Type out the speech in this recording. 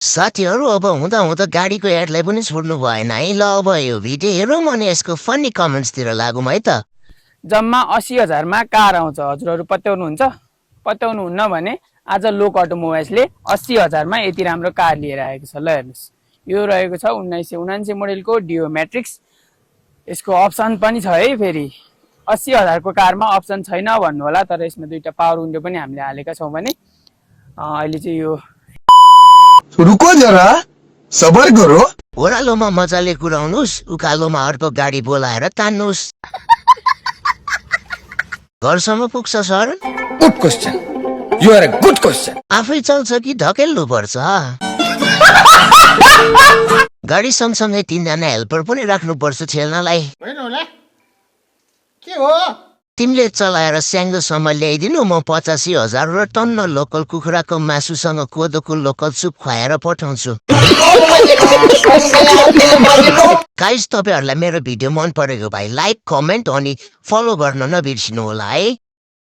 साथीहरू अब हुँदा हुँदा गाडीको एडलाई पनि छोड्नु भएन है। ल अब यो भिडियो हेरौँ अनि यसको फनी कमेन्ट्सतिर लागौँ है त। जम्मा 80,000 मा कार आउँछ। हजुरहरू पत्याउनुहुन्छ? पत्याउनुहुन्न भने आज लोक अटोमोबाइल्सले 80,000 मा यति राम्रो कार लिएर आएको छ। ल हेर्नुहोस्, यो रहेको छ 1979 मोडेलको डियो म्याट्रिक्स। यसको अप्सन पनि छ है। फेरि 80,000 को कारमा अप्सन छैन भन्नु होला, तर यसमा दुईटा पावर विन्डो पनि हामीले हालेका छौँ भने अहिले चाहिँ यो रुको जरा सबर करो। ओह्रालोमा मजाले कुराउनुहोस्, उकालोमा अर्को गाडी बोलाएर तान्नुहोस्। घरसम्म पुग्छ sir? Good question, you are a good question. आफै चल्छ कि धकेल्नु पर्छ? गाडी सँगसँगै 3 जना हेल्पर पनि राख्नुपर्छ ठेल्नलाई। के हो? तिमीले चलाएर स्याङ्दोसम्म ल्याइदिनु, म 85,000 र टन्न लोकल कुखुराको मासुसँग कोदोको लोकल सुप खुवाएर पठाउँछु। गाइस, तपाईहरुलाई मेरो भिडियो मन परेको भए लाइक, कमेन्ट अनि फलो गर्न नबिर्सिनु होला है।